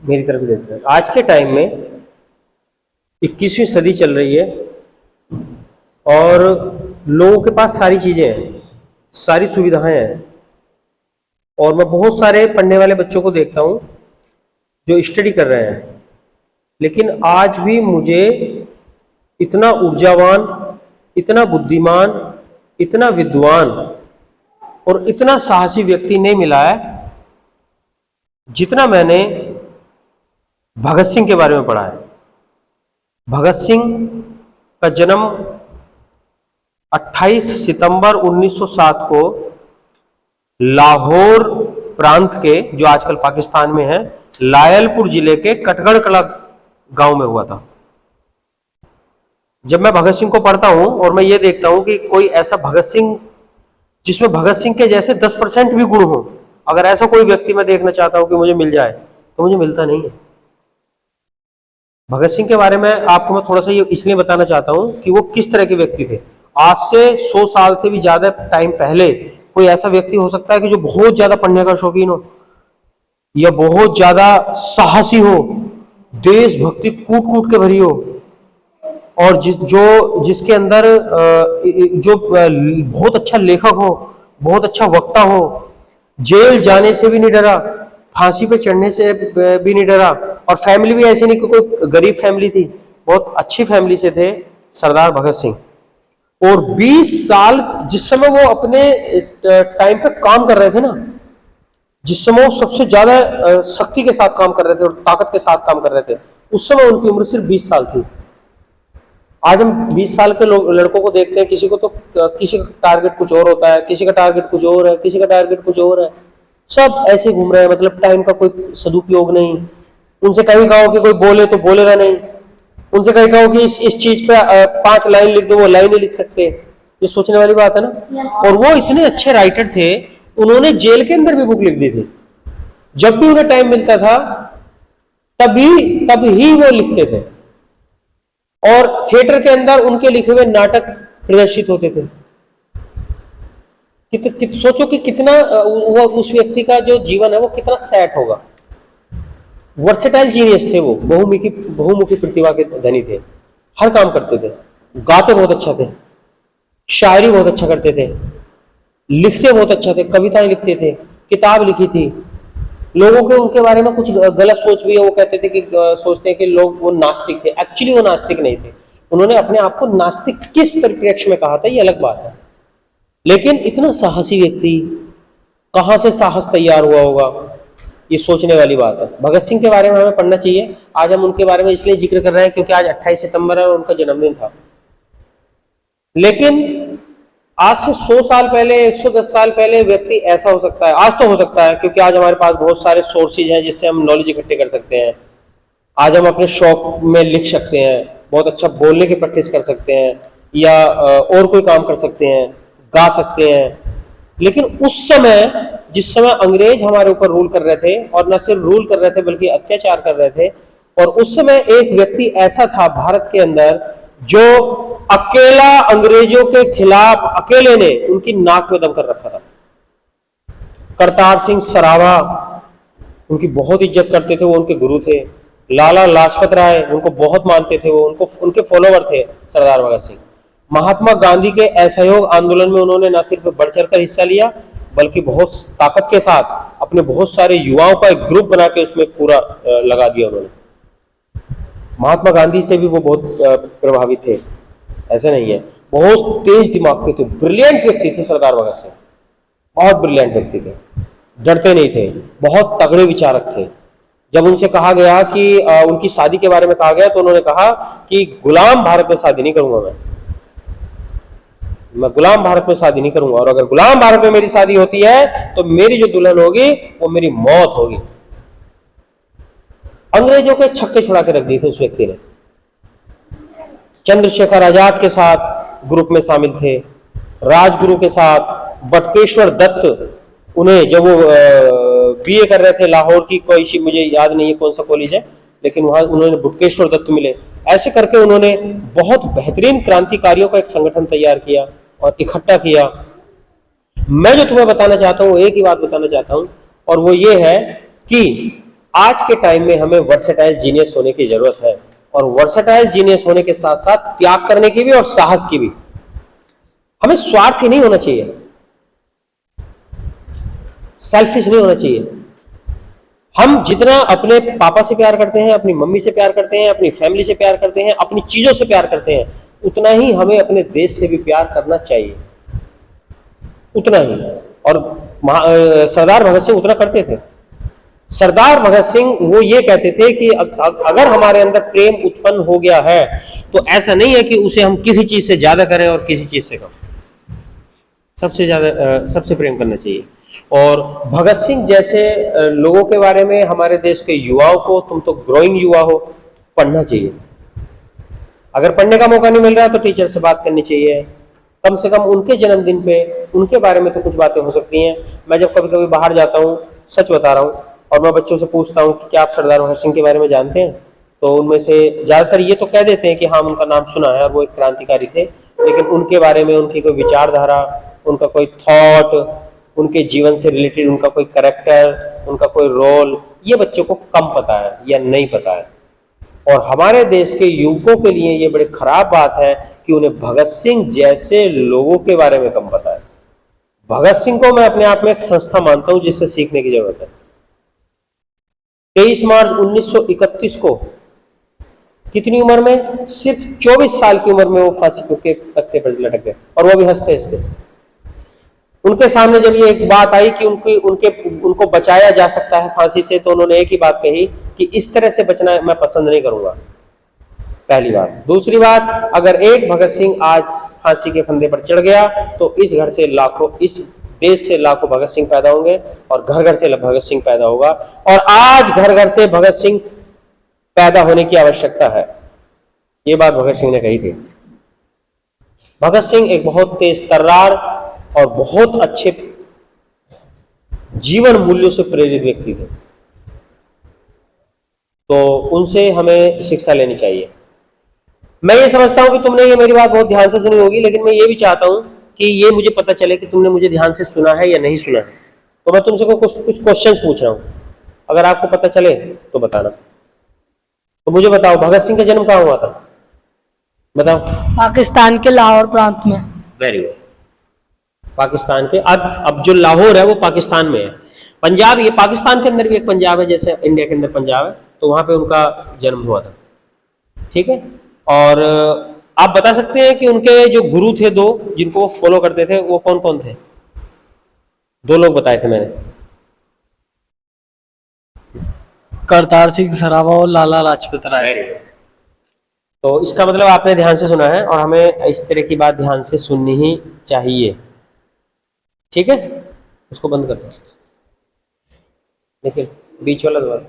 मेरी तरफ देखते हैं। आज के टाइम में 21वीं सदी चल रही है और लोगों के पास सारी चीजें हैं, सारी सुविधाएं हैं। और मैं बहुत सारे पढ़ने वाले बच्चों को देखता हूं जो स्टडी कर रहे हैं, लेकिन आज भी मुझे इतना ऊर्जावान, इतना बुद्धिमान, इतना विद्वान और इतना साहसी व्यक्ति नहीं मिला है जितना मैंने भगत सिंह के बारे में पढ़ा है। भगत सिंह का जन्म 28 सितंबर 1907 को लाहौर प्रांत के, जो आजकल पाकिस्तान में है, लायलपुर जिले के कटगढ़ कला गांव में हुआ था। जब मैं भगत सिंह को पढ़ता हूं और मैं ये देखता हूं कि कोई ऐसा भगत सिंह जिसमें भगत सिंह के जैसे 10% भी गुण हो, अगर ऐसा कोई व्यक्ति मैं देखना चाहता हूं कि मुझे मिल जाए, तो मुझे मिलता नहीं है। भगत सिंह के बारे में आपको मैं थोड़ा सा ये इसलिए बताना चाहता हूं कि वो किस तरह के व्यक्ति थे। आज से 100 साल से भी ज्यादा टाइम पहले कोई ऐसा व्यक्ति हो सकता है कि जो बहुत ज्यादा पढ़ने का शौकीन हो या बहुत ज्यादा साहसी हो, देशभक्ति कूट कूट के भरी हो, और जिसके अंदर जो बहुत अच्छा लेखक हो, बहुत अच्छा वक्ता हो, जेल जाने से भी नहीं डरा, फांसी पे चढ़ने से भी नहीं डरा, और फैमिली भी ऐसी नहीं कि कोई गरीब फैमिली थी, बहुत अच्छी फैमिली से थे सरदार भगत सिंह। और 20 साल जिस समय वो अपने टाइम पे काम कर रहे थे ना, जिस समय वो सबसे ज्यादा शक्ति के साथ काम कर रहे थे और ताकत के साथ काम कर रहे थे, उस समय उनकी उम्र सिर्फ 20 साल थी। आज हम 20 साल के लड़कों को देखते हैं, किसी को तो किसी का टारगेट कुछ और होता है, किसी का टारगेट कुछ और है, किसी का टारगेट कुछ और है, सब ऐसे घूम रहे हैं, मतलब टाइम का कोई सदुपयोग नहीं। उनसे कहीं कहो कि कोई बोले तो बोलेगा नहीं, उनसे कहीं कहो कि इस चीज पे 5 लाइन लिख दो, वो लाइन नहीं लिख सकते। ये सोचने वाली बात है ना। और वो इतने अच्छे राइटर थे, उन्होंने जेल के अंदर भी बुक लिख दी थी। जब भी उन्हें टाइम मिलता था तभी वो लिखते थे, और थिएटर के अंदर उनके लिखे हुए नाटक प्रदर्शित होते थे। सोचो कि कितना वो उस व्यक्ति का जो जीवन है वो कितना सेट होगा। वर्सेटाइल जीनियस थे वो, बहुमुखी प्रतिभा के धनी थे, हर काम करते थे, गाते बहुत अच्छा थे, शायरी बहुत अच्छा करते थे, लिखते बहुत अच्छा थे, कविताएं लिखते थे, किताब लिखी थी। लोगों के उनके बारे में कुछ गलत सोच भी है, वो कहते थे कि सोचते हैं कि लोग वो नास्तिक थे। एक्चुअली वो नास्तिक नहीं थे, उन्होंने अपने आप को नास्तिक किस परिप्रेक्ष्य में कहा था ये अलग बात है, लेकिन इतना साहसी व्यक्ति कहां से साहस तैयार हुआ होगा, ये सोचने वाली बात है। भगत सिंह के बारे में हमें पढ़ना चाहिए। आज हम उनके बारे में इसलिए जिक्र कर रहे हैं क्योंकि आज 28 सितंबर है और उनका जन्मदिन था। लेकिन आज से 100 साल पहले, 110 साल पहले व्यक्ति ऐसा हो सकता है, आज तो हो सकता है क्योंकि आज हमारे पास बहुत सारे सोर्सेज हैं जिससे हम नॉलेज इकट्ठे कर सकते हैं। आज हम अपने शौक में लिख सकते हैं, बहुत अच्छा बोलने की प्रैक्टिस कर सकते हैं, या और कोई काम कर सकते हैं, गा सकते हैं। लेकिन उस समय, जिस समय अंग्रेज हमारे ऊपर रूल कर रहे थे, और न सिर्फ रूल कर रहे थे बल्कि अत्याचार कर रहे थे, और उस समय एक व्यक्ति ऐसा था भारत के अंदर जो अकेला अंग्रेजों के खिलाफ अकेले ने उनकी नाक में दम कर रखा था। करतार सिंह सराभा उनकी बहुत इज्जत करते थे, वो उनके गुरु थे। लाला लाजपत राय उनको बहुत मानते थे, वो उनके फॉलोवर थे सरदार भगत सिंह। महात्मा गांधी के असहयोग आंदोलन में उन्होंने न सिर्फ बढ़ चढ़कर हिस्सा लिया बल्कि बहुत ताकत के साथ अपने बहुत सारे युवाओं का एक ग्रुप बना के उसमें पूरा लगा दिया उन्होंने। महात्मा गांधी से भी वो बहुत प्रभावित थे, ऐसा नहीं है। बहुत तेज दिमाग के थे, ब्रिलियंट व्यक्ति थे सरदार भगत सिंह, बहुत ब्रिलियंट व्यक्ति थे, डरते नहीं थे, बहुत तगड़े विचारक थे। जब उनसे कहा गया कि उनकी शादी के बारे में कहा गया तो उन्होंने कहा कि गुलाम भारत में शादी नहीं करूंगा, मैं गुलाम भारत में शादी नहीं करूंगा, और अगर गुलाम भारत में मेरी शादी होती है तो मेरी जो दुल्हन होगी वो मेरी मौत होगी। अंग्रेजों के छक्के छुड़ा के रख दिए थे उस व्यक्ति ने। चंद्रशेखर आजाद के साथ ग्रुप में शामिल थे, राजगुरु के साथ, बटुकेश्वर दत्त, उन्हें जब वो बीए कर रहे थे लाहौर की कोई, मुझे याद नहीं है कौन सा कॉलेज है, लेकिन वहां उन्होंने बटुकेश्वर दत्त मिले। ऐसे करके उन्होंने बहुत बेहतरीन क्रांतिकारियों का एक संगठन तैयार किया और इकट्ठा किया। मैं जो तुम्हें बताना चाहता हूं, एक ही बात बताना चाहता हूं, और वो ये है कि आज के टाइम में हमें वर्सेटाइल जीनियस होने की जरूरत है, और वर्सेटाइल जीनियस होने के साथ साथ त्याग करने की भी और साहस की भी। हमें स्वार्थी नहीं होना चाहिए, सेल्फिश नहीं होना चाहिए। हम जितना अपने पापा से प्यार करते हैं, अपनी मम्मी से प्यार करते हैं, अपनी फैमिली से प्यार करते हैं, अपनी चीजों से प्यार करते हैं, उतना ही हमें अपने देश से भी प्यार करना चाहिए, उतना ही। और सरदार भगत सिंह उतना करते थे। सरदार भगत सिंह वो ये कहते थे कि अगर हमारे अंदर प्रेम उत्पन्न हो गया है तो ऐसा नहीं है कि उसे हम किसी चीज से ज्यादा करें और किसी चीज से कम, सबसे ज्यादा सबसे प्रेम करना चाहिए। और भगत सिंह जैसे लोगों के बारे में हमारे देश के युवाओं को, तुम तो ग्रोइंग युवा हो, पढ़ना चाहिए। अगर पढ़ने का मौका नहीं मिल रहा तो टीचर से बात करनी चाहिए, कम से कम उनके जन्मदिन पे उनके बारे में तो कुछ बातें हो सकती हैं। मैं जब कभी कभी बाहर जाता हूँ, सच बता रहा हूँ, और मैं बच्चों से पूछता हूँ कि क्या आप सरदार भगत सिंह के बारे में जानते हैं, तो उनमें से ज्यादातर ये तो कह देते हैं कि हाँ उनका नाम सुना है और वो एक क्रांतिकारी थे, लेकिन उनके बारे में उनकी कोई विचारधारा, उनका कोई थॉट, उनके जीवन से रिलेटेड उनका कोई कैरेक्टर, उनका कोई रोल, ये बच्चों को कम पता है या नहीं पता है। और हमारे देश के युवकों के लिए ये बड़ी खराब बात है कि उन्हें भगत सिंह जैसे लोगों के बारे में कम पता है। भगत सिंह को मैं अपने आप में एक संस्था मानता हूं जिससे सीखने की जरूरत है। 23 मार्च 1931 को कितनी उम्र में, सिर्फ 24 साल की उम्र में वो फांसी के तख्ते पर लटक गए, और वो भी हंसते हंसते। उनके सामने जब ये एक बात आई कि उनको बचाया जा सकता है फांसी से, तो उन्होंने एक ही बात कही कि इस तरह से बचना मैं पसंद नहीं करूंगा, पहली बात। दूसरी बात, अगर एक भगत सिंह आज फांसी के फंदे पर चढ़ गया तो इस घर से लाखों, इस देश से लाखों भगत सिंह पैदा होंगे, और घर घर से भगत सिंह पैदा होगा। और आज घर घर से भगत सिंह पैदा होने की आवश्यकता है, ये बात भगत सिंह ने कही थी। भगत सिंह एक बहुत तेज तर्रार और बहुत अच्छे जीवन मूल्यों से प्रेरित व्यक्ति थे, तो उनसे हमें शिक्षा लेनी चाहिए। मैं ये समझता हूं कि तुमने ये मेरी बात बहुत ध्यान से सुनी होगी, लेकिन मैं ये भी चाहता हूं कि ये मुझे पता चले कि तुमने मुझे ध्यान से सुना है या नहीं सुना है। तो मैं तुमसे कुछ क्वेश्चंस पूछ रहा हूं, अगर आपको पता चले तो बताना। तो मुझे बताओ, भगत सिंह का जन्म कहाँ हुआ था, बताओ। पाकिस्तान के लाहौर प्रांत में। वेरी गुड, पाकिस्तान के। अब जो लाहौर है वो पाकिस्तान में है। पंजाब, ये पाकिस्तान के अंदर भी एक पंजाब है, जैसे इंडिया के अंदर पंजाब है, तो वहां पे उनका जन्म हुआ था, ठीक है। और आप बता सकते हैं कि उनके जो गुरु थे दो, जिनको वो फॉलो करते थे, वो कौन कौन थे? दो लोग बताए थे मैंने, करतार सिंह सरावा और लाला लाजपत राय। तो इसका मतलब आपने ध्यान से सुना है, और हमें इस तरह की बात ध्यान से सुननी ही चाहिए, ठीक है। उसको बंद कर दो, देखिए बीच वाला दोबारा।